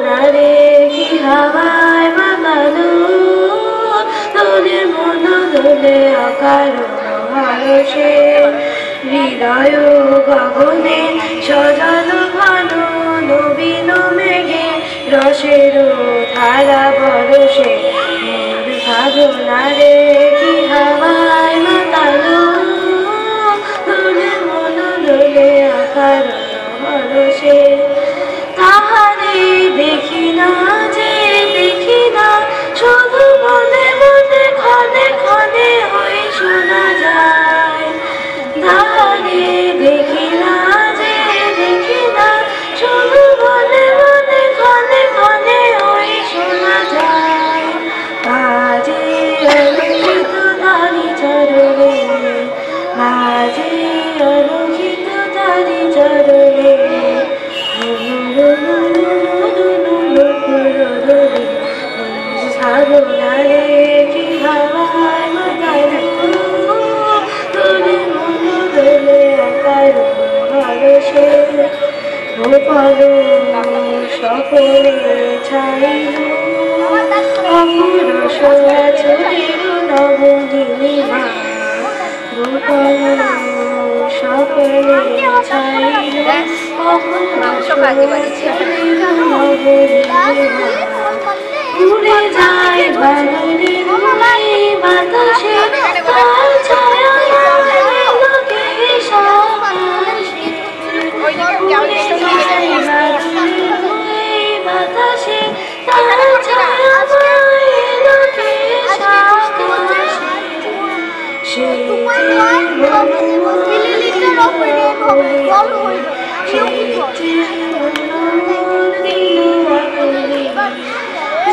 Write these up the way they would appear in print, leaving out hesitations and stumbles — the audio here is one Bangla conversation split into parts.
নারে কি হাওয়ায় মাতালো তোদের মন দোলে অকারণ ভারসে হৃদয় গগনে সজানো ঘন নবীন মেঘে রসের ধারা বরসে ভাবনারে কি হাওয়ায় মাতালো তোদের মন দোলে অকারণ ভারসে তাহারে দেখি না যে দেখি না শুধু মনে মনে ক্ষণে ক্ষণে হয়ে শোনা যায় তাহারে দেখি না যে দেখি না শুধু মনে মনে ক্ষণে ক্ষণে হয়ে শোনা যায় মাঝে অলক্ষিত তারি চরণে মাঝে অলক্ষিত তারি চরণে ভাবনারে কি হাওয়ায় মাতালো তোদের মন দোলে অকারণ ভারসে গোপাল সকলে ছাইল অপুর ছোড়ের নবনীলিমা গোপাল সকলে ছাইল উড়ে যায় বানরের বাতাসে তার ছায়া লোকে সাবাসে উড়ে যায় বানরের বাতাসে তার ছায়া লোকে সাবাসে সে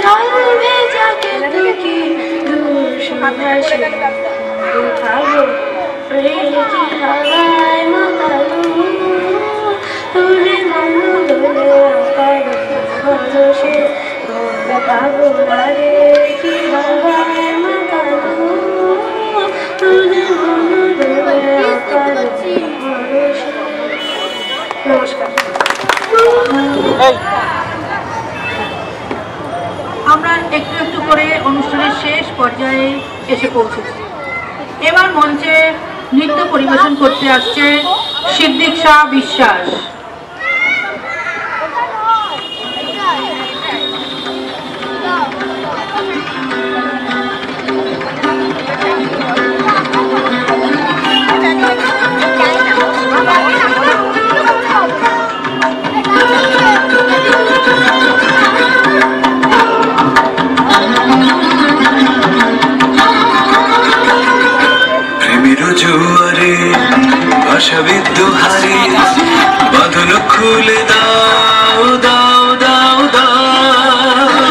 জানবে যাকে দুঃখী দুঃসুভাষে উঠাবো প্রেম কি হাওয়ায় মাতালো তোরে মন দোলে অকারণ ভারসে ভাবনারে কি হাওয়ায় মাতালো তোরে মন দোলে অকারণ ভারসে। নমস্কার। আমরা একটু একটু করে অনুষ্ঠানের শেষ পর্যায়ে এসে পৌঁছেছি। এবার মঞ্চে নৃত্য পরিবেশন করতে আসছে সিদ্দিক শাহ বিশ্বাস। জুয়ারে ভাষাবিদ্য হারে বাঁধন খুলে দাও দাও দাও দাও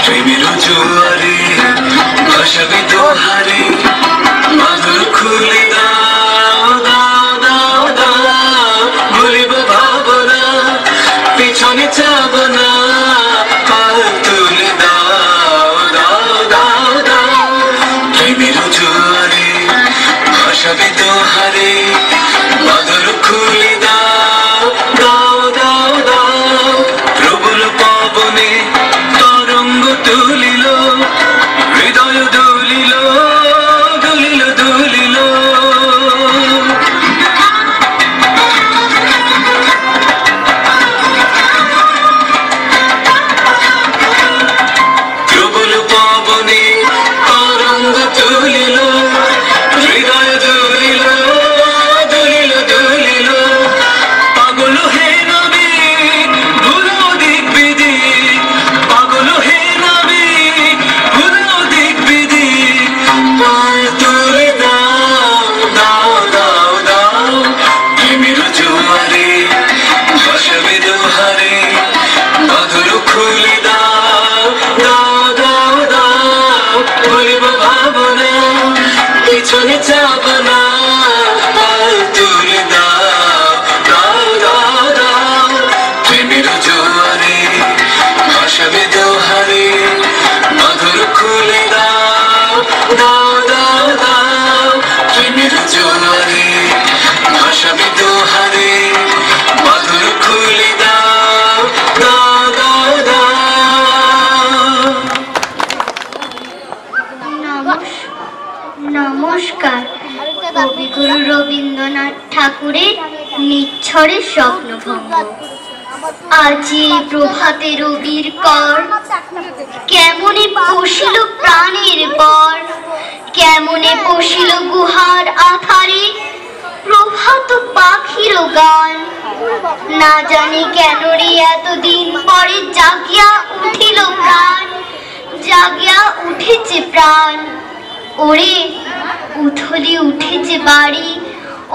প্রেমের জুয়ারে ভাষাবিদ্য হারে বাঁধন খুলে দাও দাও দাও দাও ভুলিব ভাবনা পিছনে যাব না পাল তুলে দাও দাও দাও দাও প্রেমের জোয়ারে ভাসাবে দোহারে বাদল খুলে দাও দাও দাও দাও প্রবল পবনে তরঙ্গ তুলিল হৃদয় দুলিল দুলিল দুলিল ঝড়ের স্বপ্নভঙ্গ। আজি প্রভাতে রবির কর, কেমনে পশিল প্রাণের পর, কেমনে পশিল গুহার আধারে প্রভাত পাখির গান। না জানি কেন রে এতদিন পরে জাগিয়া উঠিল প্রাণ, জাগিয়া উঠেছে প্রাণ। ওরে উথলি উঠেছে বাড়ি,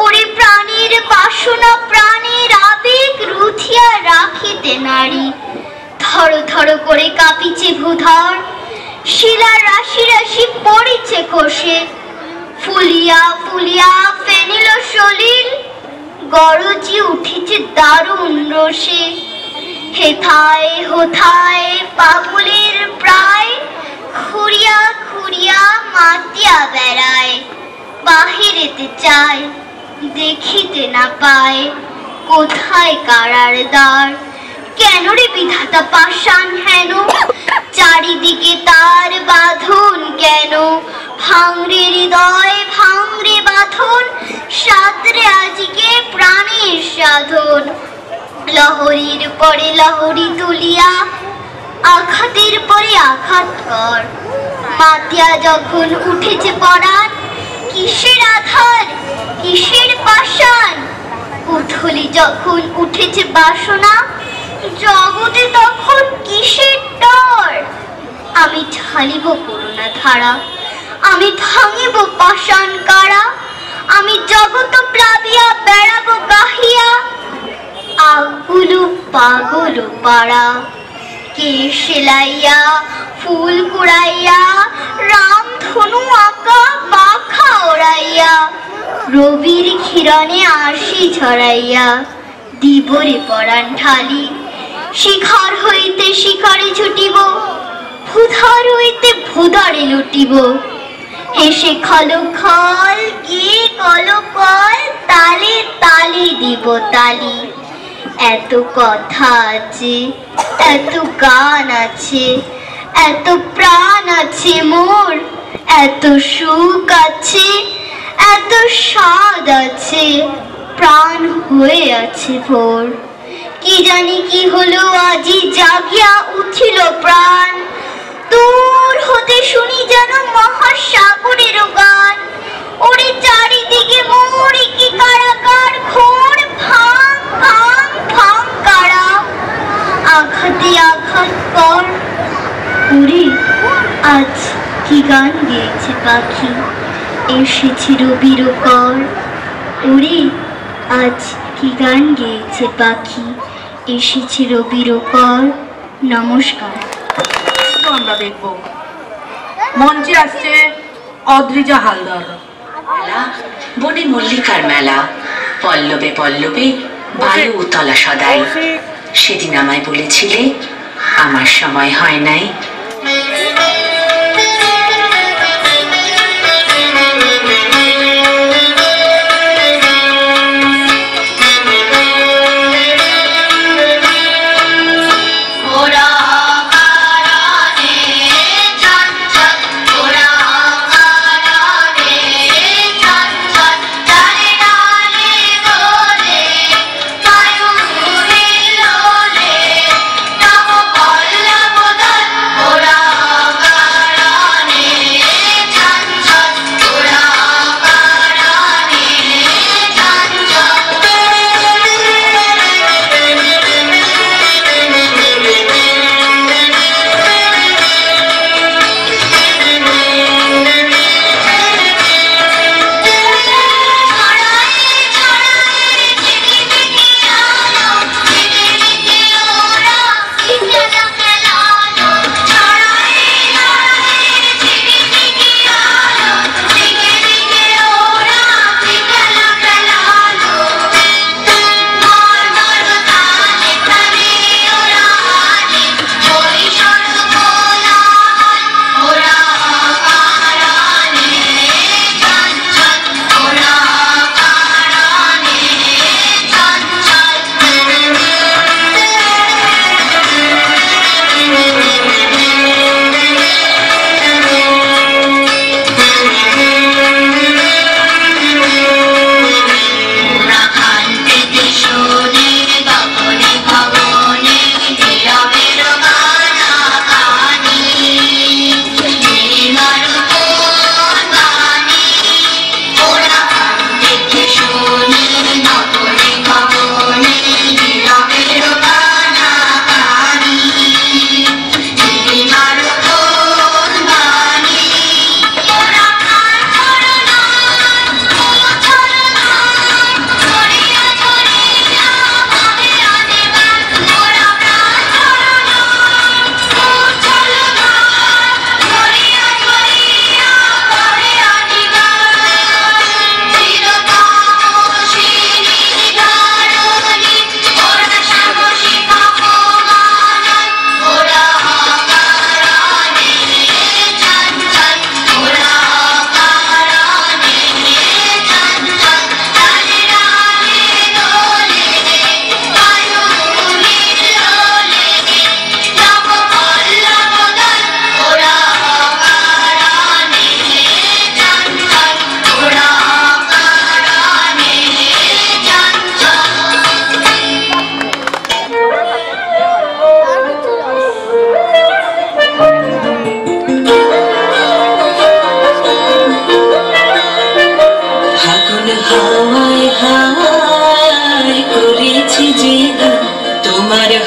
ওরে প্রাণের বাসনা প্রাণের আবেগ রুথিয়া রাখিতে নারী। থর থর করে কাঁপিছে ভূধর, শিলা রাশি রাশি পড়েছে খসে। ফুলিয়া ফুলিয়া ফেনিল সলিল, গরজি উঠেছে দারুণ রসে। হেথায় হোথায় পাগলের প্রায়, খুঁড়িয়া খুঁড়িয়া মাতিয়া বেড়ায়। বাহিরেতে চায় দেখিতে না পায়, কোথায় কারার দ্বার। কেন রে বিধাতা পাষাণ হেন, চারিদিকে তার বাঁধন কেন। ভাঙরে হৃদয় ভাঙরে বাঁধন, সাদরে আজিকে প্রাণের সাধন। লহরীর পরে লহরী তুলিয়া, আঘাতের পরে আঘাত কর। মাতিয়া যখন উঠেছে পরাণ, কিসের আধার কিসের পাষাণ। উথলি যখন উঠেছে বাসনা, জগতে তখন কিসের ডর। আমি ঢালিব করুণা ধারা, আমি ভাঙিব পাষাণ কারা। আমি জগৎ প্লাবিয়া বেড়াবো গাহিয়া, আগুলো পাগল পাড়া। কে সেলাইয়া ফুল কুড়াইয়া, রাম ধনু আঁকা পাখা ওড়াইয়া। রবির খিরণে আশি ঝরাইয়া, দিবরে পরাণ ঢালি। শিখর হইতে শিখরে ছুটিব, ভূধর হইতে ভূধরে লুটিব। হেসে খল খল গিয়ে কল কল, তালে তালে দিব তালি। এত কথা আছে, এত গান আছে, এত প্রাণ আছে মোর। এত সুখ আছে, এত স্বাদ আছে, প্রাণ হয়ে আছে ভোর। কি জানি কি হলো আজি জাগিয়া উঠিল প্রাণ। দূর হতে শুনি যেন মহাসাগরের গান। ওরে চারিদিকে মোর কি কারাগার ঘোর, ভাঙ ভাঙ ভাঙ কারা। আঘাতে আঘাত কর। ওরে আজ কি গান গেয়েছে পাখি, এসেছে রবির কর। ওরে আজ কি গান গেয়েছে পাখি, এসেছে রবির কর। নমস্কার। আমরা দেখব মঞ্চে আসছে অদ্রিজা হালদার। বনে মল্লিকার মেলা, পল্লবে পল্লবে বায়ু উতলা সদাই। সেদিন আমায় বলেছিলে আমার সময় হয় নাই। Oh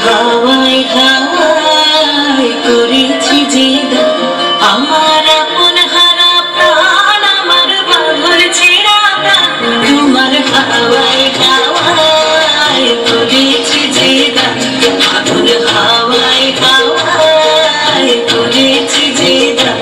হাওয়ায় হাওয়ায় করেছি যে দান, আমার আপন হারা প্রাণ, আমার বাঁধন ছেঁড়া প্রাণ, তোমার হাওয়ায় হাওয়ায় করেছি যে দান, বাঁধন হাওয়ায় হাওয়ায় করেছি যে দান,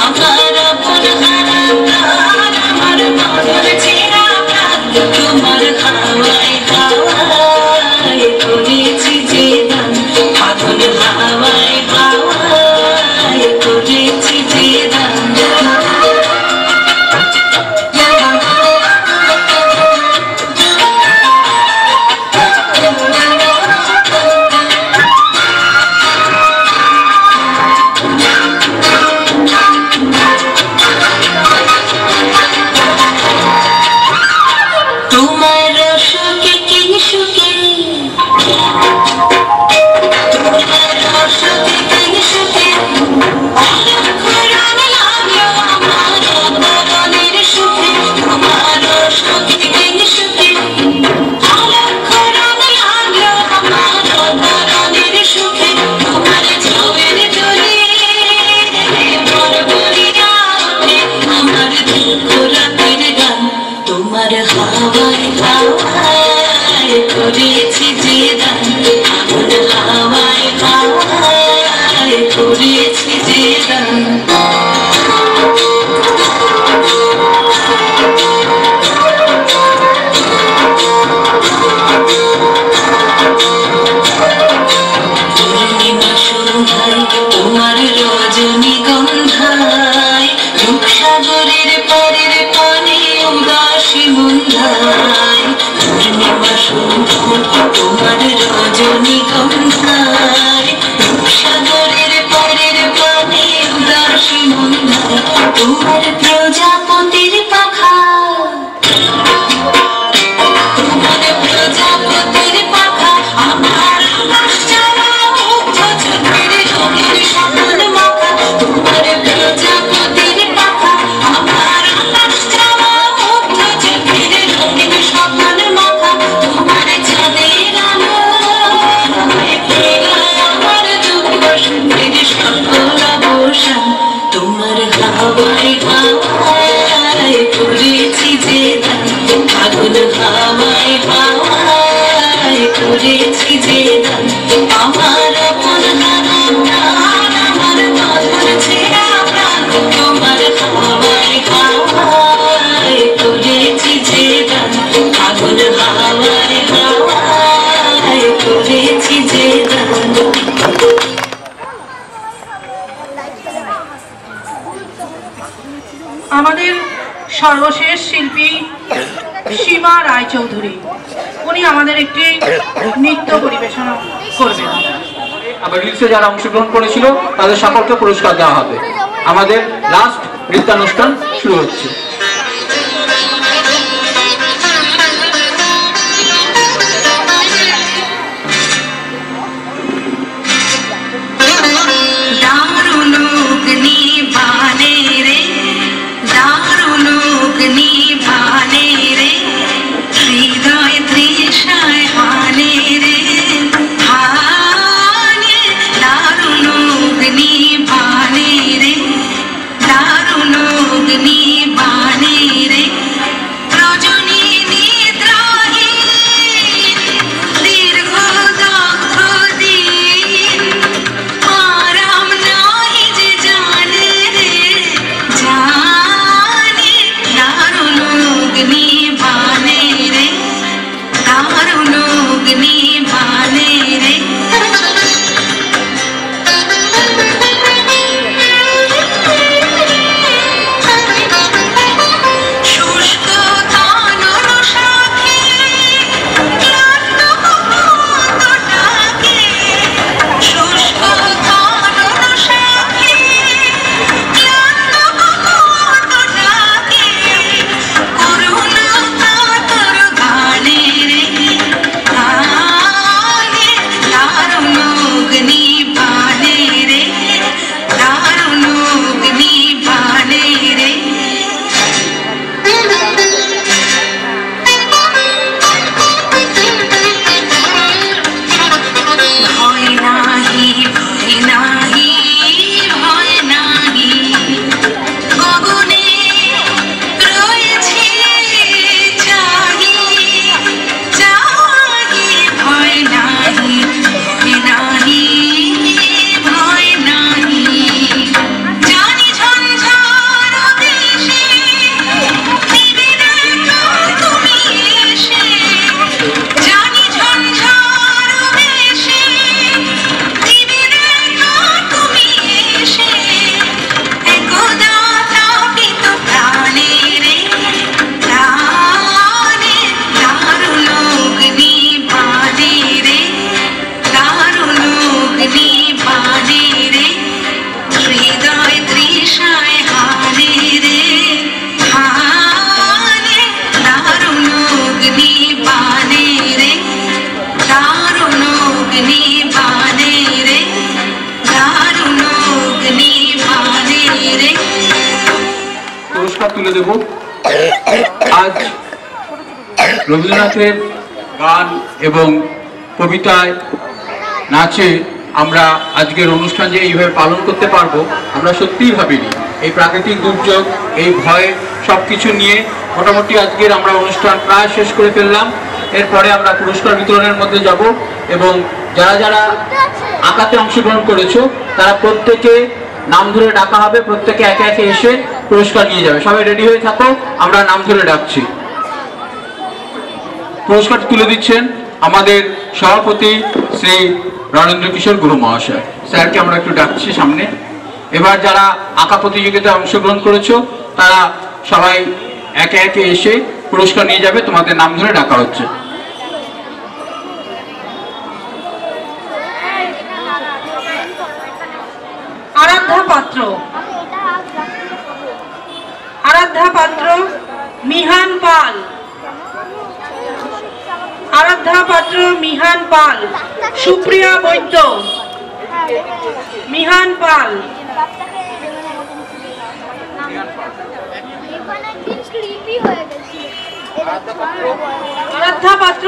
আমার আপন হারা প্রাণ, আমার বাঁধন ছেঁড়া প্রাণ, তোমার হাওয়ায় হাওয়ায় করেছি যে দান, বাঁধন হাওয়ায় হাওয়ায় করেছি যে দান। তোমার সুখে কি সুখে, তোমার সুখে কি সুখে, অলক্ষ রং লাগলো আমার অন্তরের সুখে, তোমার সুখে কি সুখে, অলক্ষ রং লাগলো আমার অন্তরের সুখে, তোমার ছবির তুলে ভর ভরিয়া ওঠে আমার দুঃখ রাতের গান, তোমার হাওয়ায় হাওয়ায় করেছি যে দান, আগুন হাওয়ায় হাওয়ায় করেছি যে দান। পূর্ণিমা সন্ধ্যায় তোমার রজনীগন্ধায়, রূপসাগরের পারের পানে উদাসী মন্ধায়, পূর্ণিমা সন্ধ্যায় তোমার রজনীগন্ধায়, রূপসাগরের পারের পানে উদাসী মন্ধায়, তোমার প্রজাপতির পাখা, তোমার প্রজাপতির পাখা, আমার আকাশ চাওয়া মুগ্ধ চোখের রঙের স্বপ্ন মাখা, তোমার প্রজাপতির পাখা, আমার আকাশ চাওয়া মুগ্ধ চোখের রঙের স্বপ্ন মাখা, তোমার চাঁদের আলো আমার দুঃখ সুখের সকল অবসান, তোমার হাওয়ায় হাওয়ায় করেছি যে দান, আগুন হাওয়ায় হাওয়ায় করেছি যে দান, আমার আপন হারা প্রাণ, আমার বাঁধন ছেঁড়া প্রাণ, তোমার হাওয়ায় হাওয়ায় করেছি যে দান, আগুন হাওয়ায় হাওয়ায় করেছি যে দান। আমাদের সর্বশেষ শিল্পী সীমা রায়চৌধুরী, উনি আমাদের একটি নৃত্য পরিবেশন করবেন। আবার রিলসে যারা অংশগ্রহণ করেছিল তাদের সকলকে পুরস্কার দেওয়া হবে। আমাদের লাস্ট নৃত্যানুষ্ঠান শুরু হচ্ছে। দারুণ অগ্নিবাণে রে, দারুণ অগ্নিবাণে রে, হৃদয় তৃষায় হানে রে, হানে দারুণ অগ্নিবাণে রে, দারুণ অগ্নিবাণে দেব। আজ রবীন্দ্রনাথের গান এবং কবিতায় নাচে আমরা আজকের অনুষ্ঠান যে এইভাবে পালন করতে পারবো আমরা সত্যিই ভাবিনি। এই প্রাকৃতিক দুর্যোগ, এই ভয় সব কিছু নিয়ে মোটামুটি আজকের আমরা অনুষ্ঠান প্রায় শেষ করে ফেললাম। এরপরে আমরা পুরস্কার বিতরণের মধ্যে যাব এবং যারা যারা আঁকাতে অংশগ্রহণ করেছো তারা প্রত্যেকে নাম ধরে ডাকা হবে, প্রত্যেকে একে একে এসে পুরস্কার নিয়ে যাবে। সবাই রেডি হয়ে থাকো, আমরা নাম ধরে ডাকছি। পুরস্কার তুলে দিচ্ছেন আমাদের সভাপতি শ্রী রণেন্দ্র কিশোর গুরু মহাশয়। স্যারকে আমরা একটু ডাকছি সামনে। এবার যারা আঁকা প্রতিযোগিতায় অংশগ্রহণ করেছো তারা সবাই একে একে এসে পুরস্কার নিয়ে যাবে, তোমাদের নাম ধরে ডাকা হচ্ছে। আরাধ্যা পাত্র, আরাধ্যা পাত্র, মিহান পাল, আরাধ্যা পাত্র, মিহান পাল, সুপ্রিয়া বৈদ্য, মিহান পাল, আরাধ্যা পাত্র,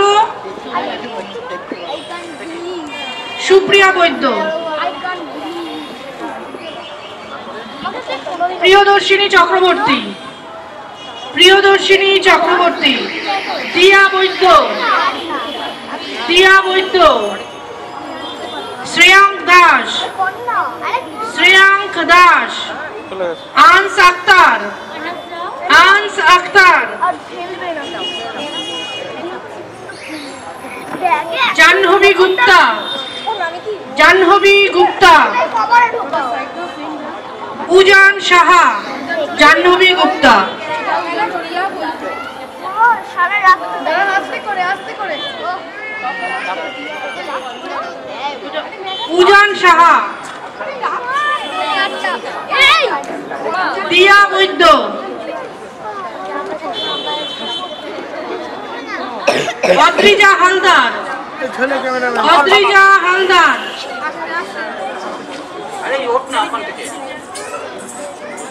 সুপ্রিয়া বৈদ্য, প্রিয়দর্শিনী চক্রবর্তী, প্রিয়দর্শিনী চক্রবর্তী, দিয়া বৈদ্য, দিয়া বৈদ্য, শ্রেয়াঙ্ক দাস, শ্রেয়াঙ্ক দাস, আনস আক্তার, আনস আক্তার, জাহ্নবী গুপ্তা, জাহ্নবী গুপ্তা, উজান সাহা, জাহ্নবী গুপ্তা, উজান সাহা, দিয়া বৈদ্য, অদ্রিজা হালদার, অদ্রিজা হালদার,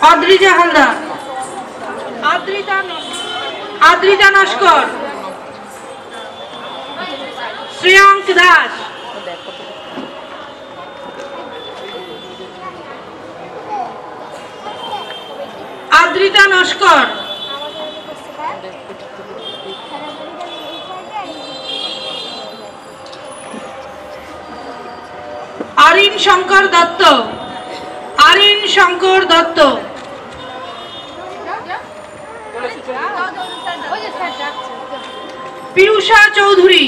অদ্রিজা হালদার, আদ্রিতা নস্কর, শ্রেয়াঙ্ক দাস, আদ্রিতা নস্কর, আরিন শঙ্কর দত্ত, আরিন শঙ্কর দত্ত, পিয়ুষা চৌধুরী,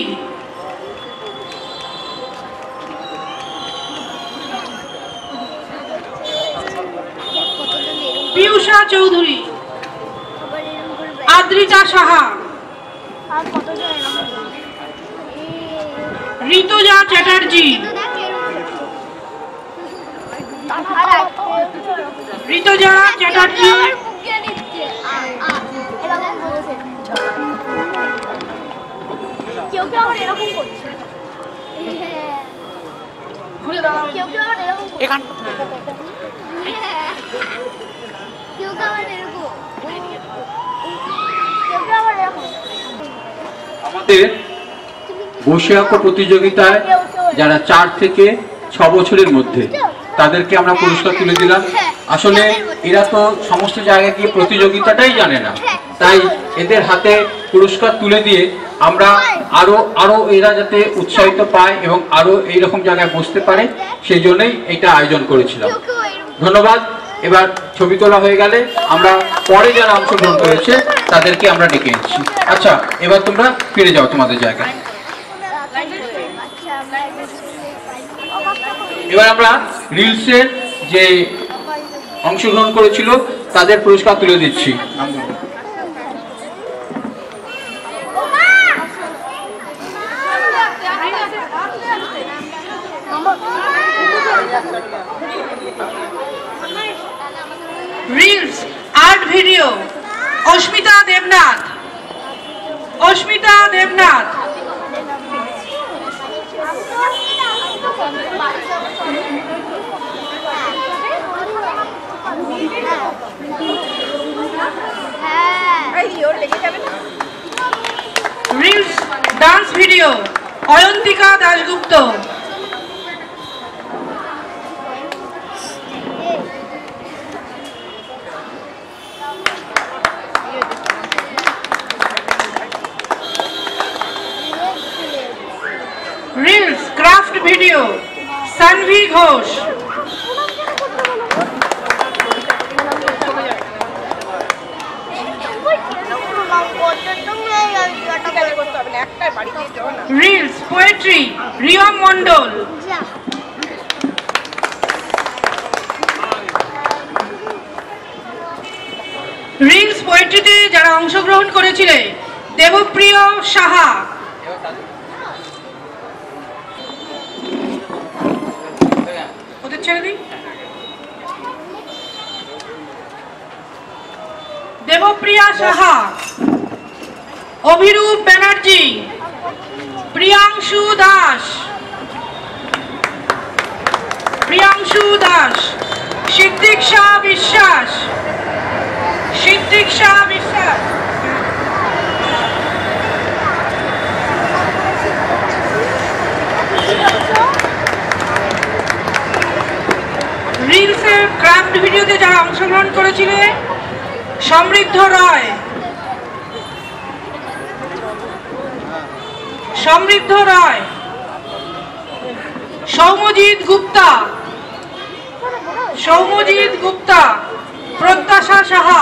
পিয়ুষা চৌধুরী, আদ্রিতা সাহা, ঋতুজা চ্যাটার্জি, ঋতুজা চ্যাটার্জি, কেউ কেউ আবার এরকম করছে, কেউ কেউ আবার এরকম কেউ কেউ আবার এরকম, কেউ কেউ আবার এরকম। আমাদের বসে আঁকো প্রতিযোগিতায় যারা 4 থেকে 6 বছরের মধ্যে তাদেরকে আমরা পুরস্কার তুলে দিলাম। আসলে এরা তো সমস্ত জায়গায় গিয়ে প্রতিযোগিতাটাই জানে না, তাই এদের হাতে পুরস্কার তুলে দিয়ে আমরা আরো এরা যাতে উৎসাহিত পায় এবং আরো এইরকম জায়গায় বসতে পারে সেই জন্যই এটা আয়োজন করেছিলাম। ধন্যবাদ। এবার ছবি তোলা হয়ে গেলে আমরা পরে যারা অংশগ্রহণ করেছে তাদেরকে আমরা ডেকে নিচ্ছি। আচ্ছা, এবার তোমরা ফিরে যাও তোমাদের জায়গায়। এবার আমরা রিলসের যে অংশগ্রহণ করেছিল তাদের পুরস্কার তুলে দিচ্ছি। Reels art video Asmita Debnath, Asmita Debnath, reels dance video Ayantika Dasgupta. Reels craft video Sanvi Ghosh. Reels poetry Riyam Mondal. Reels পোয়েট্রিতে যারা অংশগ্রহণ করেছিলেন দেবপ্রিয় সাহা, ওদের ছেড়ে দিই, দেবপ্রিয়া সাহা, অভিরূপ ব্যানার্জি, প্রিয়াংশু দাস, সিদ্দিকশা বিশ্বাস, রিলসের ক্রাফট ভিডিওতে যারা অংশগ্রহণ করেছিলেন সমৃদ্ধ রায়, সৌম্যজিৎ গুপ্তা, প্রত্যাশা সাহা।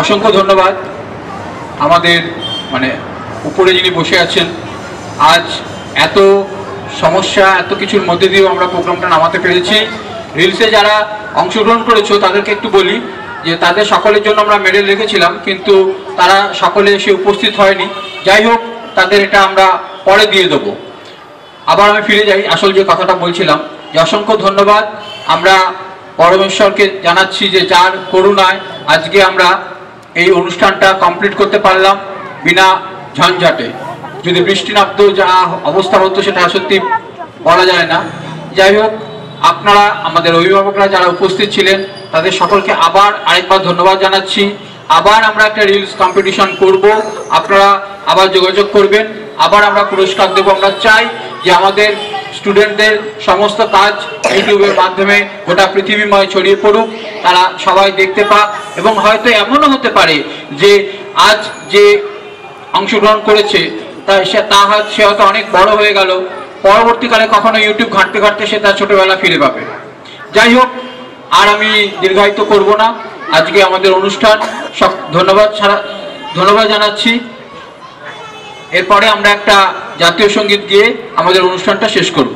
অসংখ্য ধন্যবাদ আমাদের উপরে যিনি বসে আছেন। আজ এত সমস্যা এত কিছুর মধ্যে দিয়েও আমরা প্রোগ্রামটা নামাতে পেরেছি। রিলসে যারা অংশগ্রহণ করেছো তাদেরকে একটু বলি যে তাদের সকলের জন্য আমরা মেডেল রেখেছিলাম, কিন্তু তারা সকলে এসে উপস্থিত হয়নি। যাই হোক, তাদের এটা আমরা পরে দিয়ে দেবো। আবার আমি ফিরে যাই আসল যে কথাটা বলছিলাম, যে অসংখ্য ধন্যবাদ আমরা পরমেশ্বরকে জানাচ্ছি যে যার করুণায় আজকে আমরা এই অনুষ্ঠানটা কমপ্লিট করতে পারলাম বিনা ঝঞ্ঝাটে। যদি বৃষ্টি নামতো যা অবস্থা হতো সেটা সত্যি বলা যায় না। যাই হোক, আপনারা আমাদের অভিভাবকরা যারা উপস্থিত ছিলেন তাদের সকলকে আবার আরেকবার ধন্যবাদ জানাচ্ছি। আবার আমরা একটা রিলস কম্পিটিশন করব, আপনারা আবার যোগাযোগ করবেন, আবার আমরা পুরস্কার দেব। আমরা চাই যে আমাদের স্টুডেন্টদের সমস্ত কাজ ইউটিউবের মাধ্যমে গোটা পৃথিবীময় ছড়িয়ে পড়ুক, তারা সবাই দেখতে পাক। এবং হয়তো এমনও হতে পারে যে আজ যে অংশগ্রহণ করেছে সে হয়তো অনেক বড় হয়ে গেল, পরবর্তীকালে কখনো ইউটিউব ঘাঁটতে ঘাঁটতে সে তার ছোটবেলা ফিরে পাবে। যাই হোক, আর আমি দীর্ঘায়িত করব না। আজকে আমাদের অনুষ্ঠান ধন্যবাদ জানাচ্ছি। এরপরে আমরা একটা জাতীয় সঙ্গীত গিয়ে আমাদের অনুষ্ঠানটা শেষ করব।